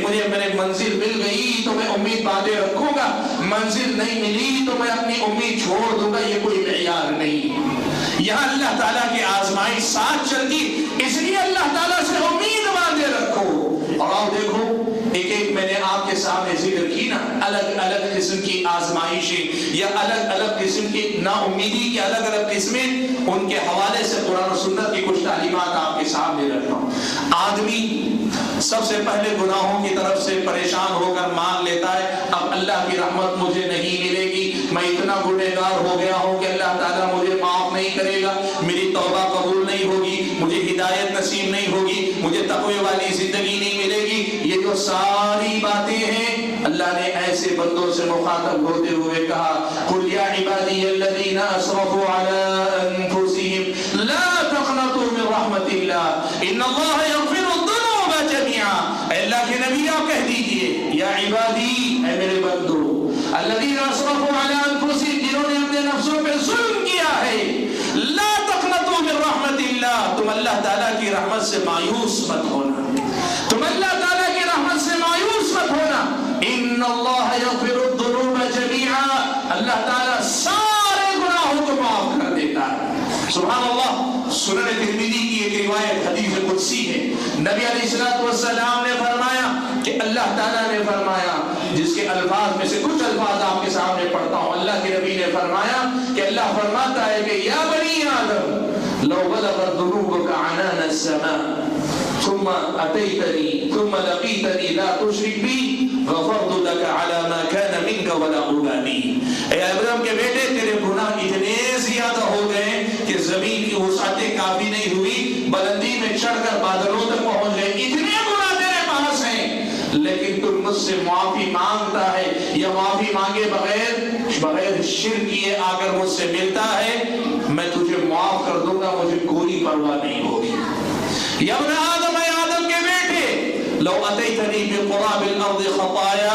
مجھے میرے منزل مل گئی تو میں امید باندھے رکھوں گا، منزل نہیں ملی تو میں اپنی امید چھوڑ دوں گا، یہ کوئی معیار نہیں۔ یہاں اللہ تعالیٰ کی آزمائش ساتھ چلتی، اس لیے اللہ تعالیٰ سے امید باندھے رکھو۔ اور آپ دیکھو ایک ایک میں نے آپ کے سامنے ذکر کی نا، الگ الگ قسم کی آزمائشیں یا الگ الگ قسم کی نا امیدی کی الگ الگ قسمیں، ان کے حوالے سے قرآن و سنت کی کچھ تعلیمات آپ کے سامنے رکھتا ہوں۔ آدمی سب سے پہلے گناہوں کی طرف سے پریشان ہو کر مان لیتا ہے اب اللہ کی رحمت مجھے نہیں ملے گی، میں اتنا گنہگار ہو گیا ہوں کہ اللہ تعالیٰ مجھے معاف نہیں کرے گا، میری توبہ قبول نہیں ہوگی، مجھے ہدایت نصیب نہیں ہوگی، مجھے تقوی والی زندگی نہیں ملے گی۔ یہ جو ساری باتیں ہیں اللہ نے ایسے بندوں سے مخاطب ہوتے ہوئے کہا قُلْ يَا عِبَادِيَ الَّذِينَ أَسْرَفُوا عَلَىٰ أَنفُسِهِمْ لَا تَقْنَطُوا مِنْ رَحْمَةِ اللَّهِ إِنَّ اللَّهَ يَغْفِرُ الذُّنُوبَ جَمِيعًا۔ اے اللہ کے نبی آپ کہہ دیجئے یا عبادی، اے میرے بندو، الذین اسرفوا علی انفسہم، جنہوں نے اپنے نفسوں پہ ظلم کیا ہے، لا تقنطوا من رحمت اللہ، تم اللہ تعالیٰ کی رحمت سے مایوس مت ہونا، تم اللہ تعالیٰ کی رحمت سے مایوس مت ہونا۔ ان اللہ یغفر الذنوب جميعا، اللہ تعالیٰ سارے گناہوں کو معاف کر دیتا ہے۔ سبحان اللہ۔ سنن ترمذی کی ایک روایت حدیث قدسی ہے، نبی علیہ السلام نے فرمایا کہ اللہ تعالیٰ نے فرمایا، جس کے الفاظ میں سے کچھ الفاظ آپ کے سامنے پڑھتا ہوں۔ اللہ کے نبی نے فرمایا کہ اللہ فرماتا ہے کہ یا بنی آدم لو بلغت ذنوبک عنان السماء ثم اتيتني ثم لقيتني لا تشرك بي غفرت لك على ما كان منك ولا ابالي۔ اے ابراہیم کے بیٹے، تیرے گناہ اتنے زیادہ ہو گئے کہ زمین کی وسعتیں کافی نہیں ہوئی، بلندی میں چڑھ کر بادلوں تک پہنچ گئے، اتنے گناہ تیرے پاس ہیں، لیکن تم مجھ سے معافی مانگتا ہے یا معافی مانگے بغیر شرک کیے آ کر مجھ سے ملتا ہے، میں تجھے معاف کر دوں گا، مجھے کوئی پرواہ نہیں ہوگی۔ یا ابن آدم، اے آدم کے بیٹے، لو اتیتنی بقراب الارض خطایا،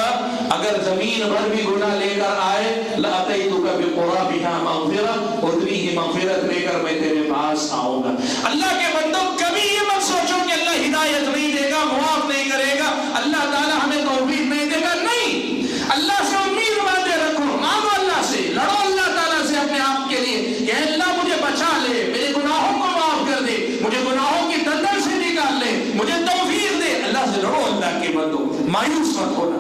اگر زمین بھر بھی گناہ لے کر آئے، لاتیتک بقرابها مغفرہ، اتنی ہی مغفرت لے کر میں تیرے پاس آؤں گا۔ اللہ کے بندوں، کبھی یہ مت سوچو کہ اللہ ہدایت نہیں دے گا، معاف نہیں کرے گا، اللہ تعالیٰ ہمیں توفیق نہیں دے گا، نہیں۔ اللہ سے امید باندھے رکھو، مانگو اللہ سے، لڑو اللہ تعالیٰ سے اپنے آپ کے لیے کہ اللہ مجھے بچا لے، میرے گناہوں کو معاف کر دے، مجھے گناہوں کی دلدل سے نکال لے، مجھے توفیق دے۔ اللہ سے لڑو، اللہ کے بندو، مایوس مت ہونا،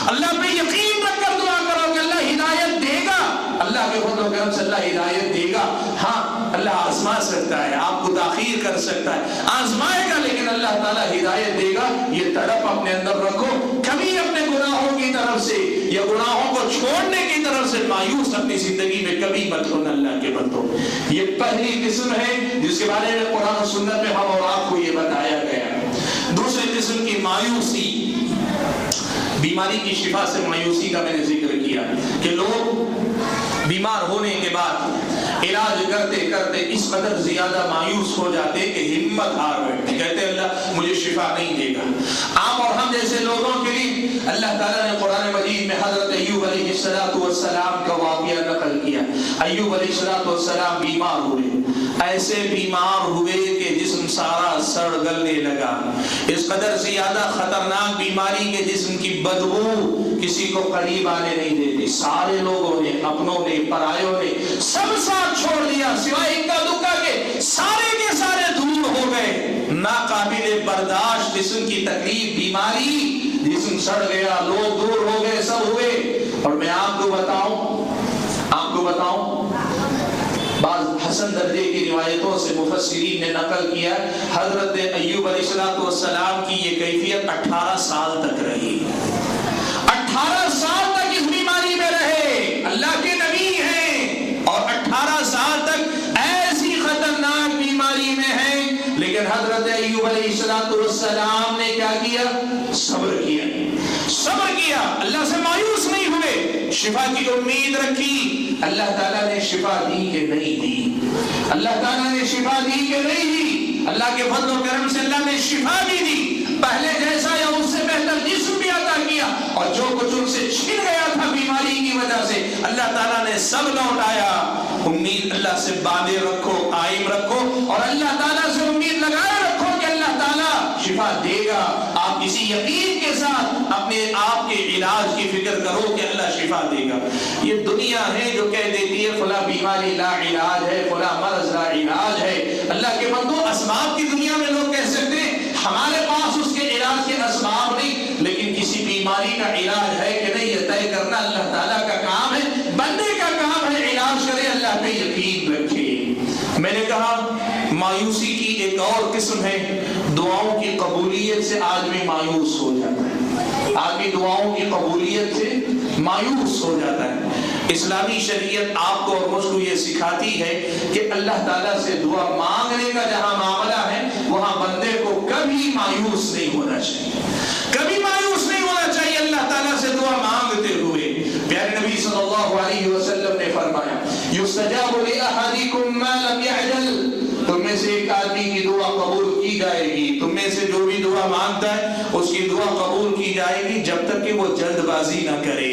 اللہ پہ یقین رکھ کر دعا کرو کہ اللہ ہدایت دے گا، اللہ کے فضل و کرم سے اللہ ہدایت دے گا۔ ہاں اللہ آزما سکتا ہے، آپ کو تاخیر کر سکتا ہے، آزمائے گا، لیکن اللہ تعالیٰ ہدایت دے گا۔ یہ تڑپ اپنے اندر رکھو، کبھی اپنے گناہوں کی طرف سے یا گناہوں کو چھوڑنے کی طرف سے مایوس اپنی زندگی میں کبھی مت ہونا اللہ کے بندوں۔ یہ پہلی قسم ہے جس کے بارے میں قرآن و سنت میں ہم اور آپ کو یہ بتایا گیا ہے۔ دوسری قسم کی مایوسی، بیماری کی شفا سے مایوسی کا میں نے ذکر کیا کہ لوگ بیمار ہونے کے بعد علاج کرتے کرتے اس قدر زیادہ مایوس ہو جاتے کہ ہمت ہار بیٹھتے، کہتے اللہ مجھے شفا نہیں دے گا۔ آپ اور ہم جیسے لوگوں کے لیے اللہ تعالیٰ نے قرآن مجید میں حضرت ایوب علیہ السلام کا واقعہ نقل کیا۔ ایوب علیہ السلام بیمار ہوئے، ایسے بیمار ہوئے کہ جسم سارا سڑ گلنے لگا، اس قدر زیادہ خطرناک بیماری کہ جسم کی بدبو کسی کو قریب آنے نہیں دیتی۔ سارے لوگوں نے، اپنوں نے، پرایوں نے، سب ساتھ چھوڑ دیا سوائے اکا دکا کے، سارے کے سارے دور ہو گئے۔ ناقابل برداشت جسم کی تکلیف، بیماری، جسم سڑ گیا، لوگ دور ہو گئے، سب ہوئے۔ اور میں آپ کو بتاؤں بعض حسن درجے کی روایتوں سے مفسرین نے نقل کیا حضرت ایوب علیہ السلام کی یہ کیفیت 18 سال تک رہی۔ 18 سال تک اس بیماری میں رہے، اللہ کے نبی ہیں اور 18 سال تک ایسی خطرناک بیماری میں ہیں، لیکن حضرت ایوب علیہ السلام نے کیا کیا؟ صبر کیا، اللہ سے مایوس نہیں ہوئے، شفا کی امید رکھی۔ اللہ تعالیٰ نے شفا دی کہ نہیں دی؟ اللہ تعالیٰ نے شفا دی کہ نہیں دی؟ اللہ کے فضل و کرم سے اللہ نے شفا بھی دی، پہلے جیسا یا اس سے بہتر جسم بھی عطا کیا، اور جو کچھ ان سے چھن گیا تھا بیماری کی وجہ سے اللہ تعالیٰ نے سب لوٹایا۔ امید اللہ سے باندھے رکھو، قائم رکھو، اور اللہ تعالیٰ سے امید لگائے رکھو کہ اللہ تعالیٰ شفا دے گا، آپ آپ اسی یقین کے ساتھ اپنے آپ کے علاج کی فکر کرو کہ اللہ شفا دے گا۔ یہ دنیا ہے جو کہہ دیتی ہے فلاں بیماری لا علاج ہے، فلاں مرض لا علاج ہے۔ اللہ کے بندو، اسباب کی دنیا میں لوگ کہہ سکتے ہیں ہمارے پاس اس کے علاج کے اسباب نہیں، لیکن کسی بیماری کا علاج ہے کہ نہیں یہ طے کرنا اللہ تعالیٰ کا کام ہے، بندے کا کام ہے علاج کرے، اللہ پہ یقین رکھے۔ میں نے کہا مایوسی کی ایک اور قسم ہے، دعاؤں کی قبولیت سے آدمی مایوس ہو جاتا ہے، آدمی دعاؤں کی قبولیت سے مایوس ہو جاتا ہے۔ اسلامی شریعت آپ کو اور مجھ کو یہ سکھاتی ہے کہ اللہ تعالیٰ سے دعا مانگنے کا جہاں معاملہ ہے وہاں بندے کو کبھی مایوس نہیں ہونا چاہیے، کبھی مایوس نہیں ہونا چاہیے اللہ تعالیٰ سے دعا مانگتے ہوئے۔ پیارے نبی صلی اللہ علیہ وسلم نے فرمایا یستجاب لأحدکم ما لم یعجل، تم میں سے ایک آدمی کی دعا قبول کی جائے گی، تم میں سے جو بھی دعا مانگتا ہے اس کی دعا قبول کی جائے گی جب تک کہ وہ جلد بازی نہ کرے،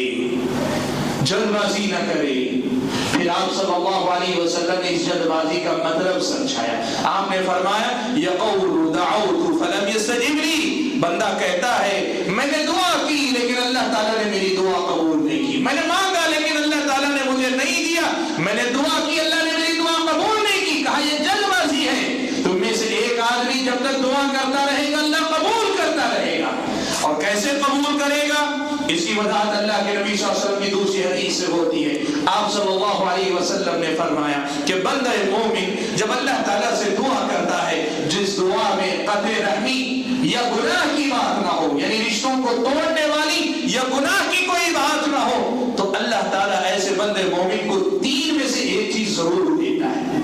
جلد بازی نہ کرے۔ پھر آپ صلی اللہ علیہ وسلم نے اس جلد بازی کا مطلب سمجھایا۔ آپ نے فرمایا یقول دعوت فلم یستجب لی، بندہ کہتا ہے میں نے دعا کی لیکن اللہ تعالیٰ نے میری دعا قبول نہیں کی، میں نے مانگا لیکن اللہ تعالیٰ نے مجھے نہیں دیا، میں نے دعا کی اللہ نے میری دعا قبول نہیں کی۔ کہا یہ جلد بازی ہے، تم میں سے ایک آدمی جب تک دعا کرتا رہے گا اللہ قبول کرتا رہے گا۔ اور کیسے قبول کرے گا؟ اس کی وضاحت اللہ کے نبی صلی اللہ علیہ وسلم کی دوسری حدیث سے ہوتی ہے۔ آپ صلی اللہ علیہ وسلم نے فرمایا کہ بندہ مومن جب اللہ تعالیٰ سے دعا کرتا ہے جس دعا میں قطع رحمی یا گناہ کی بات نہ ہو، یعنی رشتوں کو توڑنے والی یا گناہ کی کوئی بات نہ ہو، تو اللہ تعالیٰ ایسے بندے مومن کو تین میں سے ایک چیز ضرور دیتا ہے،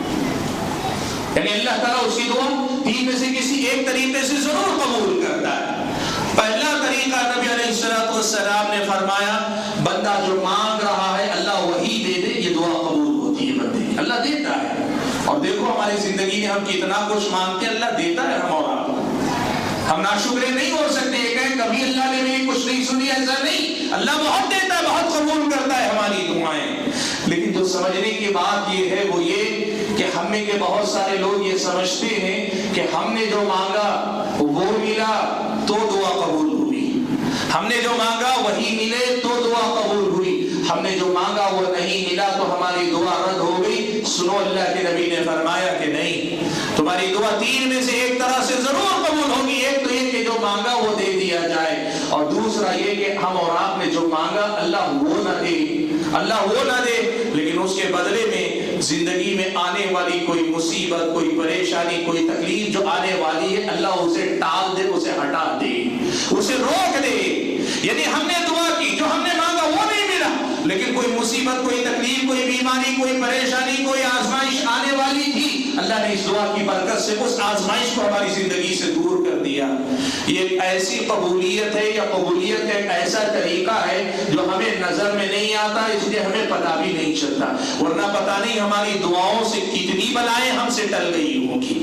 یعنی اللہ تعالیٰ اس کی دعا تین میں سے کسی ایک طریقے سے ضرور قبول کرتا ہے۔ پہلا طریقہ نبی علیہ السلام نے فرمایا بندہ جو مانگ رہا ہے اللہ وہی دے دے، یہ دعا قبول ہوتی ہے بندے کی، اللہ دیتا ہے۔ اور دیکھو ہماری زندگی میں ہم کتنا کچھ مانگتے ہیں، اللہ دیتا ہے ہم اور آپ، ہم ناشکرے نہیں ہو سکتے، یہ کہیں کبھی اللہ نے میری کچھ نہیں سنی، ایسا نہیں، اللہ بہت دیتا ہے، بہت قبول کرتا ہے ہماری دعائیں۔ لیکن جو سمجھنے کی بات یہ ہے وہ یہ کہ ہم میں کے بہت سارے لوگ یہ سمجھتے ہیں کہ ہم نے جو مانگا وہ ملا تو دعا قبول ہوئی، ہم نے جو مانگا وہی ملے تو دعا قبول ہوئی، ہم نے جو مانگا وہ نہیں ملا تو ہماری دعا رد ہو گئی۔ سنو اللہ کے نبی نے فرمایا کہ نہیں، تمہاری دعا تین میں سے ایک طرح سے ضرور قبول ہوگی، ایک تو یہ کہ جو مانگا وہ دے دیا جائے، اور دوسرا یہ کہ ہم اور آپ نے جو مانگا اللہ وہ نہ دے، اللہ وہ نہ دے، لیکن اس کے بدلے میں زندگی میں آنے والی کوئی مصیبت، کوئی پریشانی، کوئی تکلیف جو آنے والی ہے اللہ اسے ٹال دے، اسے ہٹا دے، اسے روک دے۔ یعنی ہم نے دعا کی، جو ہم نے مانگا وہ نہیں ملا، لیکن کوئی مصیبت، کوئی تکلیف، کوئی بیماری، کوئی پریشانی، کوئی آزمائش آنے والی تھی، اللہ نے اس دعا کی برکت سے اس آزمائش کو ہماری زندگی سے دور کر دیا۔ یہ ایسی قبولیت ہے یا قبولیت کا ایک ایسا طریقہ ہے جو ہمیں نظر میں نہیں آتا، اس لیے ہمیں پتہ بھی نہیں چلتا، ورنہ پتہ نہیں ہماری دعاؤں سے کتنی بلائیں ہم سے ٹل گئی ہوں گی۔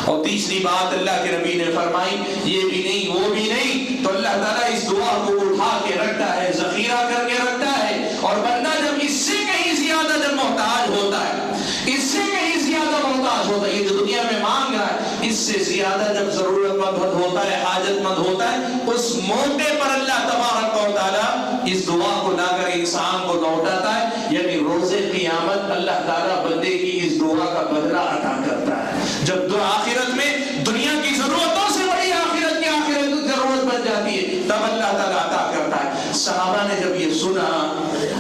اور تیسری بات اللہ کے نبی نے فرمائی یہ بھی نہیں وہ بھی نہیں، تو اللہ تعالیٰ اس دعا کو اٹھا کے رکھتا ہے، ذخیرہ کر کے رکھتا ہے، اور بندہ جب اس سے کہیں زیادہ جب محتاج ہوتا ہے، اس سے کہیں زیادہ محتاج ہوتا ہے، یہ جو دنیا میں مانگ رہا ہے اس سے زیادہ جب ضرورت مند ہوتا ہے، حاجت مند ہوتا ہے، اس موقع پر اللہ تبارک و تعالیٰ اس دعا کو لا کر انسان کو لوٹاتا ہے، یعنی روز قیامت اللہ تعالیٰ بندے کی اس دعا کا بدلہ عطا کرتا ہے۔ جب دو آخرت میں دنیا کی ضرورتوں سے بڑی آخرت کی آخرت ضرورت بن جاتی ہے تب اللہ تعالیٰ عطا کرتا ہے۔ صحابہ نے جب یہ سنا،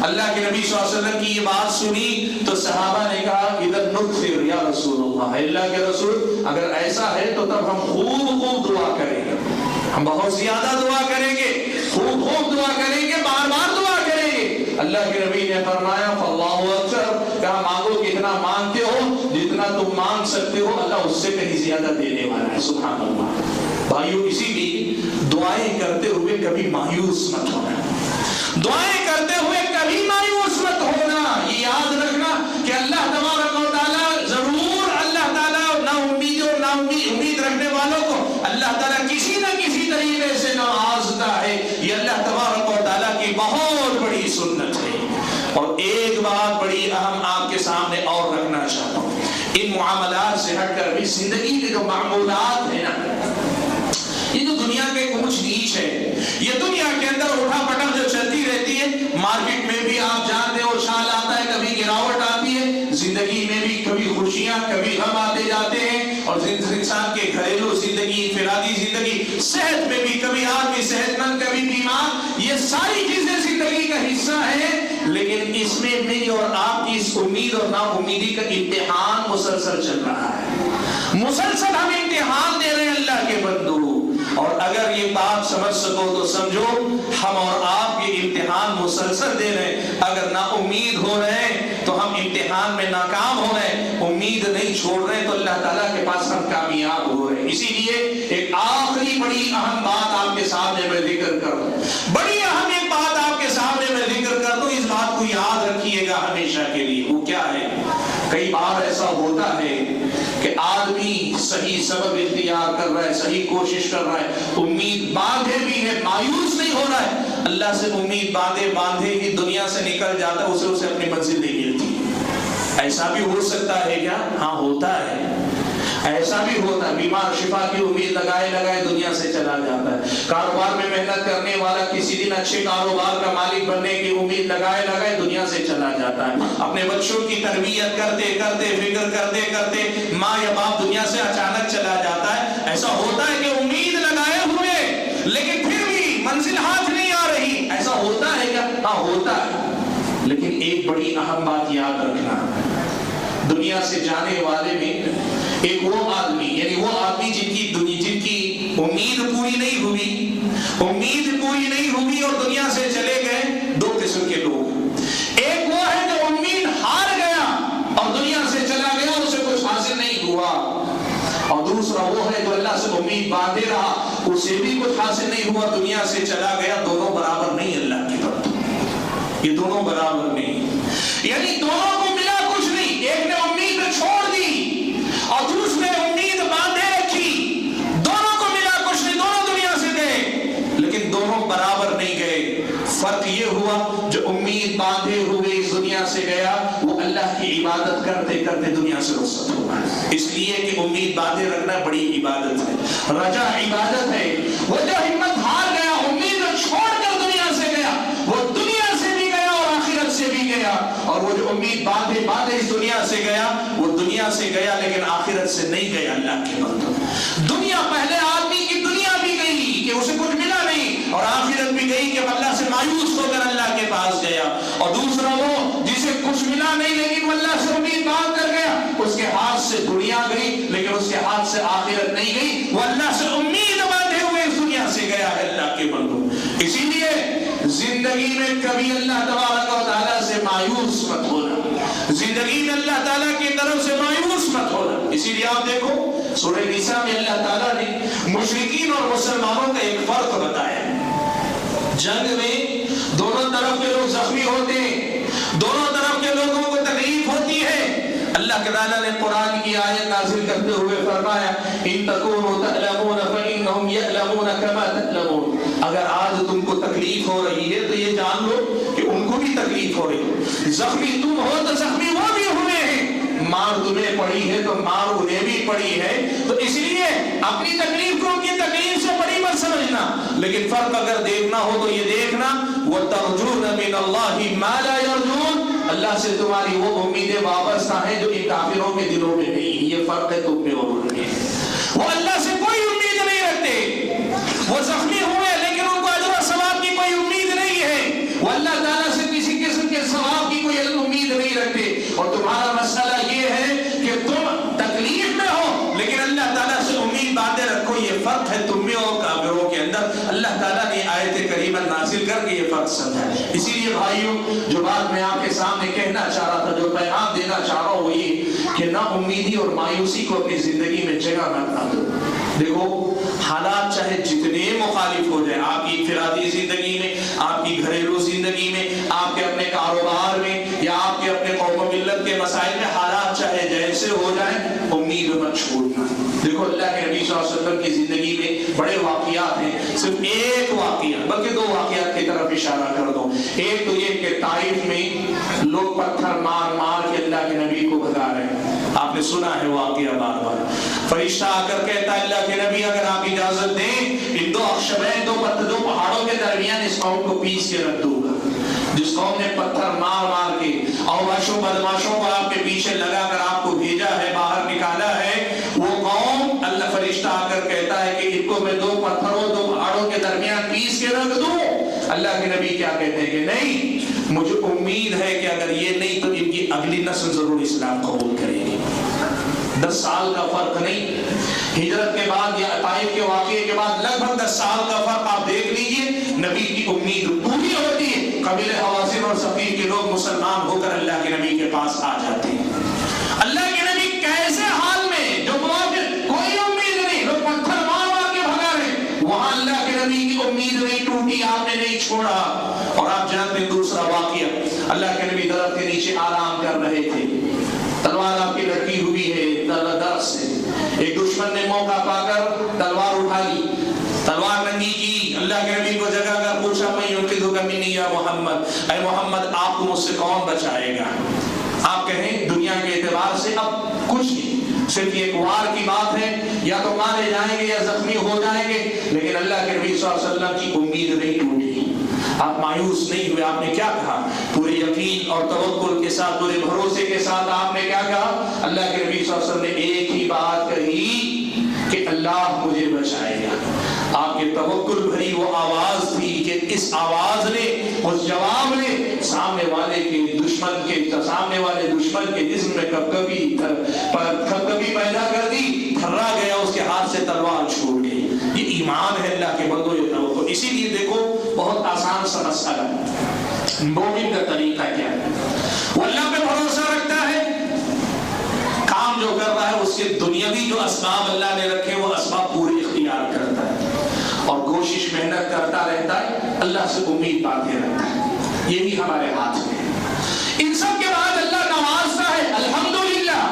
اللہ کے نبی صلی اللہ علیہ وسلم کی یہ بات سنی تو صحابہ نے کہا اذا نکثر یا رسول اللہ، اللہ کے رسول اگر ایسا ہے تو تب ہم خوب دعا کریں گے، ہم بہت زیادہ دعا کریں گے، خوب دعا کریں گے، بار بار دعا کریں گے۔ اللہ کے نبی نے فرمایا فاللہ اکثر، کہا مانگو کتنا مانگتے ہو، جتنا تم مانگ سکتے ہو اللہ اس سے کہیں زیادہ دینے والا ہے۔ سبحان اللہ۔ بھائیو اسی لیے دعائیں کرتے ہوئے کبھی مایوس مت ہونا، دعائیں کرتے ہوئے کبھی مایوس مت ہونا، یہ یاد رکھنا کہ اللہ تبارک و تعالیٰ ضرور، اللہ تعالیٰ نا امید رکھنے والوں کو اللہ تعالیٰ کسی نہ کسی طریقے سے نوازتا ہے، یہ اللہ تبارک و تعالیٰ کی بہت بڑی سنت ہے۔ اور ایک بات بڑی اہم آپ کے سامنے اور رکھنا چاہتا ہوں، ان معاملات سے ہٹ کر بھی زندگی کے جو معمولات ہیں نا، یہ جو دنیا کے اونچ نیچ آپ جانتے ہو سال آتا ہے کبھی گراوٹ آتی ہے، زندگی میں بھی کبھی خوشیاں کبھی غم آتے جاتے ہیں، اور انسان کے گھریلو زندگی، انفرادی زندگی، صحت میں بھی کبھی آدمی صحت مند کبھی بیمار، یہ ساری چیزیں زندگی کا حصہ ہیں، لیکن اس میں میری اور آپ کی اس امید اور نا امیدی کا امتحان مسلسل چل رہا ہے، مسلسل ہم امتحان دے رہے ہیں اللہ کے بندو، اور اگر یہ بات سمجھ سکو تو سمجھو ہم اور آپ یہ امتحان مسلسل دے رہے ہیں، اگر نا امید ہو رہے ہیں تو ہم امتحان میں ناکام ہو رہے ہیں، امید نہیں چھوڑ رہے ہیں تو اللہ تعالیٰ کے پاس ہم کامیاب ہو رہے ہیں۔ اسی لیے ایک آخری بڑی اہم بات آپ کے سامنے میں ذکر کر دوں، بڑی اہم ایک بات آپ کے سامنے میں ذکر کر دوں، اس بات کو یاد رکھیے گا ہمیشہ کے لیے، وہ کیا ہے؟ کئی بار ایسا ہوتا ہے کہ آدمی صحیح سبب اختیار کر رہا ہے، صحیح کوشش کر رہا ہے، امید باندھے بھی ہے، مایوس نہیں ہو رہا ہے، اللہ سے امید باندھے ہی دنیا سے نکل جاتا ہے، اسے اپنی منزل نہیں ملتی۔ ایسا بھی ہو سکتا ہے کیا؟ ہاں ہوتا ہے، ایسا بھی ہوتا ہے، بیمار شفا کی امید لگائے دنیا سے چلا جاتا ہے، کاروبار میں محنت کرنے والا کسی دن اچھے کاروبار کا مالک بننے کی امید لگائے دنیا سے چلا جاتا ہے، اپنے بچوں کی تربیت کرتے فکر کرتے ماں یا باپ دنیا سے اچانک چلا جاتا ہے۔ ایسا ہوتا ہے کہ امید لگائے ہوئے لیکن پھر بھی منزل ہاتھ نہیں آ رہی، ایسا ہوتا ہے کیا؟ ہاں ہوتا ہے، لیکن ایک بڑی اہم بات یاد رکھنا، دنیا سے جانے والے میں ایک وہ آدمی، یعنی وہ آدمی جن کی امید پوری نہیں ہوئی اور دنیا سے چلے گئے، دو قسم کے لوگ، ایک وہ ہے جو امید ہار گیا اور دنیا سے چلا گیا، اسے کچھ حاصل نہیں ہوا، اور دوسرا وہ ہے جو اللہ سے امید باندھے رہا، اسے بھی کچھ حاصل نہیں ہوا، دنیا سے چلا گیا۔ دونوں برابر نہیں اللہ کی طرف، یہ دونوں برابر نہیں، یعنی دونوں کو ملا کچھ نہیں، ایک نے امید چھوڑ دی اور دوسرے امید باندھے رکھی، دونوں کو ملا کچھ نہیں، دونوں دنیا سے گئے، لیکن دونوں برابر نہیں گئے۔ فرق یہ ہوا جو امید باندھے ہوئے اس دنیا سے گیا، وہ اللہ کی عبادت کرتے دنیا سے رخصت ہوا، اس لیے کہ امید باندھے رکھنا بڑی عبادت ہے، رجا عبادت ہے۔ وہ جو ہمت ہار گیا، امید چھوڑ کر دنیا سے گیا، وہ دنیا سے بھی گیا اور آخرت سے بھی گیا، اور وہ جو امید باندھے اس دنیا سے گیا، وہ دنیا سے گیا لیکن آخرت سے نہیں گیا۔ اللہ کے بندو، دنیا، پہلے آدمی کی دنیا بھی گئی کہ اسے کچھ ملا نہیں، اور آخرت بھی گئی کہ اللہ سے مایوس ہو کر اللہ کے پاس گیا، اور دوسرا وہ جسے کچھ ملا نہیں لیکن وہ اللہ سے امید باندھ کر گیا، اس کے ہاتھ سے دنیا گئی لیکن اس کے ہاتھ سے آخرت نہیں گئی، وہ اللہ سے امید باندھے ہوئے اس دنیا سے گیا ہے۔ اللہ کے بندو، اسی لیے زندگی میں کبھی اللہ تبارک و تعالیٰ سے مایوس مت ہونا، زندگی میں اللہ تعالیٰ کی طرف سے مایوس مت ہونا۔ اسی لیے آپ دیکھو سورہ نساء میں اللہ تعالیٰ نے مشرکین اور مسلمانوں کا ایک فرق بتایا، جنگ میں دونوں طرف کے لوگ زخمی ہوتے ہیں، دونوں طرف کے لوگوں کو تکلیف ہوتی ہے، اللہ تعالیٰ نے قرآن کی آیت نازل کرتے ہوئے فرمایا ان تکونوا تعلمون فانہم یعلمون کما تعلمون، اگر آج تم کو تکلیف ہو رہی ہے تو یہ جان لو کہ ان کو بھی تکلیف ہو رہی ہے، زخمی تم ہو تو زخمی وہ بھی ہوئے ہیں، مار تمہیں پڑی ہے تو مار انہیں بھی پڑی ہے، تو اس لیے اپنی تکلیف کو ان کی تکلیف سے بڑی مت سمجھنا، لیکن فرق اگر دیکھنا ہو تو یہ دیکھنا وَتَرْجُونَ مِنَ اللَّهِ مَا لَا يَرْجُونَ، اللہ سے تمہاری وہ امیدیں وابستہ ہیں جو ان کافروں کے دلوں میں نہیں، یہ فرق ہے تم میں اور ان میں، وہ اللہ سے کوئی امید نہیں رکھتے، وہ زخمی ہوئے لیکن ان کو اجر و ثواب کی کوئی امید نہیں ہے، وہ اللہ تعالیٰ سے کسی قسم کے ثواب کی کوئی امید نہیں رکھتے، اور تمہارا مسئلہ یہ ہے کہ تم تکلیف میں ہو لیکن اللہ تعالیٰ سے امید باندھے رکھو، یہ فرق ہے تم میں اور کافروں کے اندر۔ اللہ تعالیٰ نے آیت کریمہ نازل کر کے یہ فرق سمجھا، اسی لیے بھائیوں جو بات میں آپ کے سامنے کہنا چاہ رہا تھا، جو پیغام دینا چاہ رہا ہوں وہ یہ کہ نا امیدی اور مایوسی کو اپنی زندگی میں جگہ نہ دو۔ دیکھو حالات چاہے جتنے مخالف ہو جائیں، آپ کی انفرادی زندگی میں، آپ کی گھریلو زندگی میں، آپ کے اپنے کاروبار میں، یا آپ کے اپنے قوم و ملت کے مسائل میں، حالات چاہے جیسے ہو جائیں، امید مت چھوڑنا۔ دیکھو اللہ کے نبی صلی اللہ علیہ وسلم کی زندگی میں بڑے واقعات ہیں، صرف ایک واقعہ بلکہ دو واقعات کی طرف اشارہ کر دو۔ ایک تو یہ کہ طائف میں لوگ پتھر مار مار کے اللہ کے نبی کو بھگا رہے ہیں، آپ نے سنا ہے واقعہ بار بار، فرشتہ آ کر کہتا ہے اللہ کے نبی اگر آپ اجازت دیں ان دو اخشبین، دو پہاڑوں کے درمیان اس قوم کو پیس کے رکھ دوں گا، جس قوم نے پتھر مار مار کے اواشوں بدماشوں کو آپ کے پیچھے لگا کر آپ کو بھیجا ہے، باہر نکالا ہے، وہ قوم اللہ فرشتہ آ کر کہتا ہے کہ ان کو میں 2 پتھروں 2 پہاڑوں کے درمیان پیس کے رکھ دوں؟ اللہ کے نبی کیا کہتے ہیں کہ نہیں، مجھے امید ہے کہ اگر یہ نہیں تو ان کی اگلی نسل ضرور اسلام قبول کرے گی۔ 10 سال کا فرق نہیں، ہجرت کے بعد یا طائف کے واقعے کے بعد لگ بھگ 10 سال کا فرق آپ دیکھ لیجئے، نبی کی امید پوری ہوتی ہے، قبیلہ حوازن اور ثقیف کے لوگ مسلمان ہو کر اللہ کے نبی کے پاس آ جاتے ہیں۔ اللہ کے نبی کیسے حال میں جو کوئی امید نہیں، لوگ پتھر مار مار کے بھگا رہے، وہاں اللہ کے نبی کی امید نہیں ٹوٹی، آپ نے نہیں چھوڑا۔ اور آپ جانتے ہیں دوسرا واقعہ، اللہ کے نبی درخت کے نیچے آرام کر رہے تھے، تلوار آپ کی لٹکی ہوئی ہے درخت سے، ایک دشمن نے موقع پا کر تلوار اٹھا لی، تلوار ننگی کی، اللہ کے نبی کو جگہ کر پوچھا میں ينقذك مني یا محمد، اے محمد آپ کو مجھ سے کون بچائے گا؟ آپ کہیں دنیا کے اعتبار سے اب کچھ نہیں، صرف ایک وار کی بات ہے، یا تو مارے جائیں گے یا زخمی ہو جائیں گے، لیکن اللہ کے نبی صلی اللہ علیہ وسلم کی امید نہیں ٹوٹی، آپ مایوس نہیں ہوئے۔ آپ نے کیا کہا؟ پورے یقین اور توکل کے ساتھ، پورے بھروسے کے ساتھ آپ نے کیا کہا؟ اللہ کے نبی صلی اللہ علیہ وسلم نے ایک ہی بات کہی کہ اللہ مجھے بچائے گا۔ آپ کے توکل بھری وہ آواز تھی کہ اس آواز نے، اس جواب نے سامنے والے دشمن کے جسم میں کبھی پیدا کر دی، تھرا گیا، اس کے ہاتھ سے تلوار چھوٹ گئی۔ یہ ایمان ہے اللہ کے بندوں، یہ توکل۔ اسی لیے دیکھو بہت آسان سا مسئلہ، مومن کا طریقہ کیا ہے؟ وہ اللہ پہ بھروسہ رکھتا ہے، کام جو کر رہا ہے اس کے دنیاوی جو اسباب اللہ نے رکھے وہ اسباب پورے اختیار کرتا ہے، اور کوشش محنت کرتا رہتا ہے، اللہ سے امید باندھے رہتا ہے۔ یہی ہمارے ہاتھ میں ہے۔ ان سب کے بعد اللہ نوازتا ہے، الحمدللہ،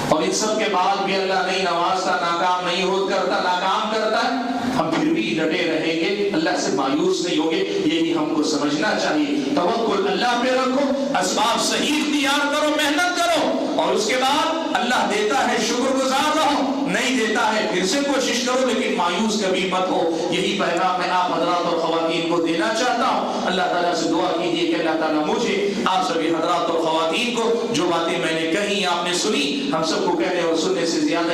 اور ان سب کے بعد بھی اللہ نہیں نوازتا، ناکام نہیں کرتا، ناکام کرتا ہے، ہم پھر بھی ڈٹے رہیں گے، اللہ سے مایوس نہیں ہوگے۔ یہی ہم کو سمجھنا چاہیے، توکل اللہ پہ رکھو، اسباب صحیح اختیار کرو، محنت کرو، اور اس کے بعد اللہ دیتا ہے شکر گزار رہو، نہیں دیتا ہے پھر سے کوشش کرو، لیکن مایوس کبھی مت ہو۔ یہی پیغام میں آپ حضرات اور خواتین کو دینا چاہتا ہوں۔ اللہ تعالیٰ سے دعا کیجیے کہ اللہ تعالیٰ مجھے، آپ سبھی حضرات اور خواتین کو، جو باتیں میں نے کہی آپ نے سنی، ہم سب کو کہنے اور سننے سے زیادہ